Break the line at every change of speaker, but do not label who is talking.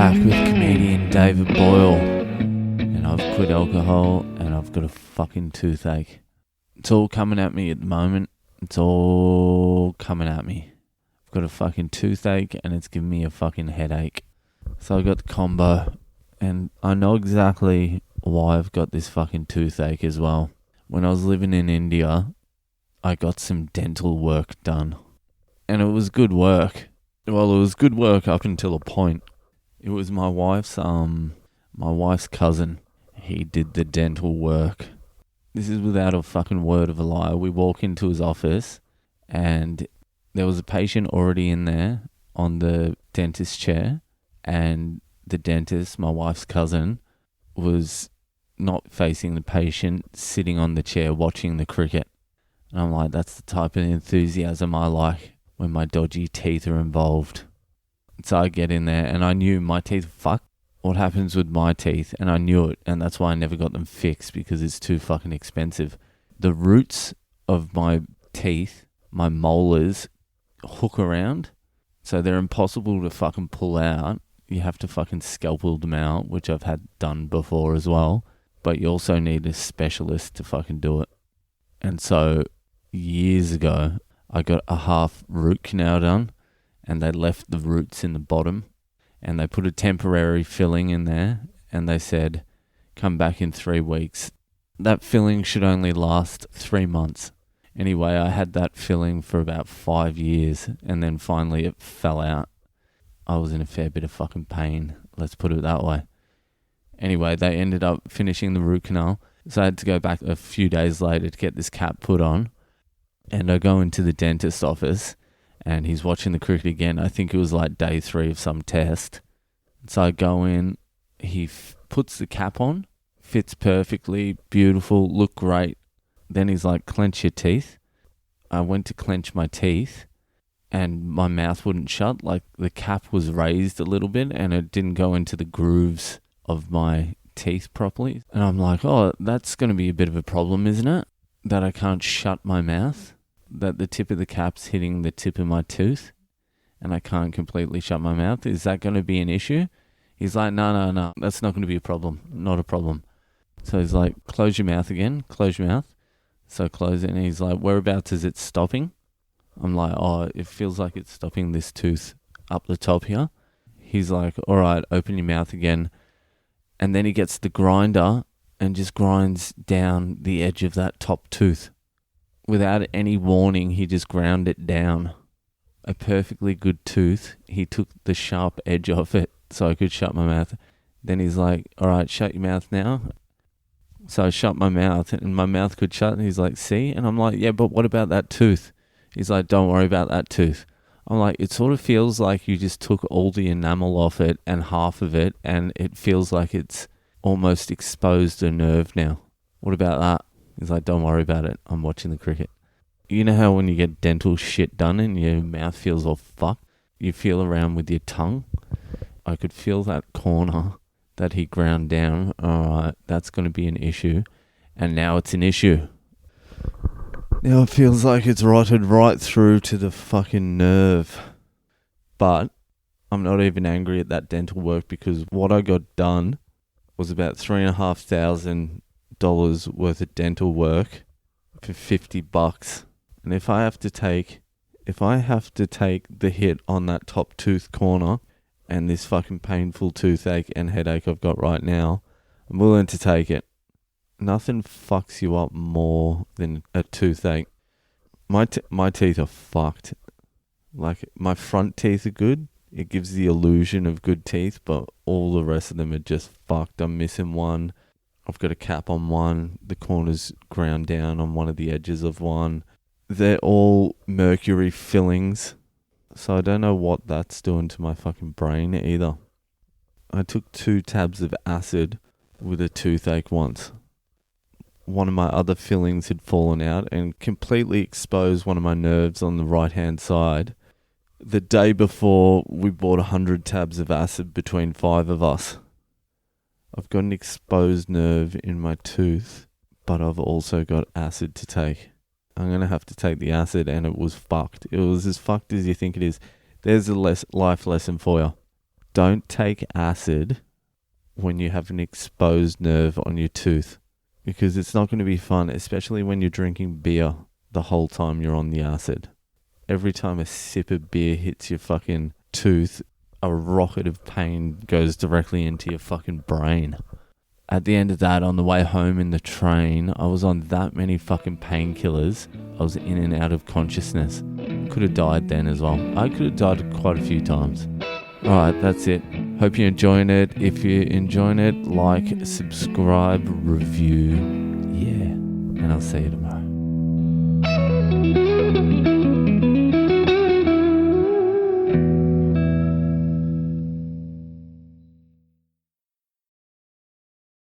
back with comedian David Boyle, and I've quit alcohol and I've got a fucking toothache. It's all coming at me at the moment. It's all coming at me. I've got a fucking toothache and it's giving me a fucking headache. So I got the combo, and I know exactly why I've got this fucking toothache as well. When I was living in India, I got some dental work done, and it was good work. Well, it was good work up until a point. It was my wife's cousin. He did the dental work. This is without a fucking word of a lie. We walk into his office and there was a patient already in there on the dentist chair, and the dentist, my wife's cousin, was not facing the patient, sitting on the chair watching the cricket. And I'm like, that's the type of enthusiasm I like when my dodgy teeth are involved. So I get in there and I knew my teeth fucked. What happens with my teeth? And I knew it, and that's why I never got them fixed, because it's too fucking expensive. The roots of my teeth, my molars, hook around, so they're impossible to fucking pull out. You have to fucking scalpel them out, which I've had done before as well. But you also need a specialist to fucking do it. And so years ago, I got a half root canal done, and they left the roots in the bottom, and they put a temporary filling in there, and they said, come back in 3 weeks. That filling should only last 3 months. Anyway, I had that filling for about 5 years, and then finally it fell out. I was in a fair bit of fucking pain, let's put it that way. Anyway, they ended up finishing the root canal, so I had to go back a few days later to get this cap put on. And I go into the dentist's office, and he's watching the cricket again. I think it was like day 3 of some test. So I go in, he puts the cap on, fits perfectly, beautiful, look great. Then he's like, clench your teeth. I went to clench my teeth, and my mouth wouldn't shut. Like, the cap was raised a little bit, and it didn't go into the grooves of my teeth properly. And I'm like, oh, that's going to be a bit of a problem, isn't it? That I can't shut my mouth, that the tip of the cap's hitting the tip of my tooth, and I can't completely shut my mouth. Is that going to be an issue? He's like, no, that's not going to be a problem. Not a problem. So he's like, close your mouth again. Close your mouth. So I close it, and he's like, whereabouts is it stopping? I'm like, oh, it feels like it's stopping this tooth up the top here. He's like, all right, open your mouth again. And then he gets the grinder and just grinds down the edge of that top tooth. Without any warning, he just ground it down. A perfectly good tooth. He took the sharp edge off it so I could shut my mouth. Then he's like, all right, shut your mouth now. So I shut my mouth, and my mouth could shut, and he's like, see? And I'm like, yeah, but what about that tooth? He's like, don't worry about that tooth. I'm like, it sort of feels like you just took all the enamel off it and half of it, and it feels like it's almost exposed a nerve now. What about that? He's like, don't worry about it. I'm watching the cricket. You know how when you get dental shit done and your mouth feels all fucked, you feel around with your tongue? I could feel that corner that he ground down. All right, that's going to be an issue. And now it's an issue. Now it feels like it's rotted right through to the fucking nerve. But I'm not even angry at that dental work, because what I got done was about $3,500 worth of dental work for $50. And if I have to take the hit on that top tooth corner and this fucking painful toothache and headache I've got right now, I'm willing to take it. Nothing fucks you up more than a toothache. My teeth are fucked. Like, my front teeth are good. It gives the illusion of good teeth, but all the rest of them are just fucked. I'm missing one. I've got a cap on one. The corner's ground down on one of the edges of one. They're all mercury fillings. So I don't know what that's doing to my fucking brain either. I took 2 tabs of acid with a toothache once. One of my other fillings had fallen out and completely exposed one of my nerves on the right-hand side. The day before, we bought 100 tabs of acid between 5 of us. I've got an exposed nerve in my tooth, but I've also got acid to take. I'm going to have to take the acid, and it was fucked. It was as fucked as you think it is. There's a life lesson for you. don't take acid when you have an exposed nerve on your tooth, because it's not going to be fun, especially when you're drinking beer the whole time you're on the acid. Every time a sip of beer hits your fucking tooth, a rocket of pain goes directly into your fucking brain. At the end of that, on the way home in the train, I was on that many fucking painkillers. I was in and out of consciousness. Could have died then as well. I could have died quite a few times. Alright, that's it. Hope you're enjoying it. If you're enjoying it, like, subscribe, review. Yeah. And I'll see you tomorrow.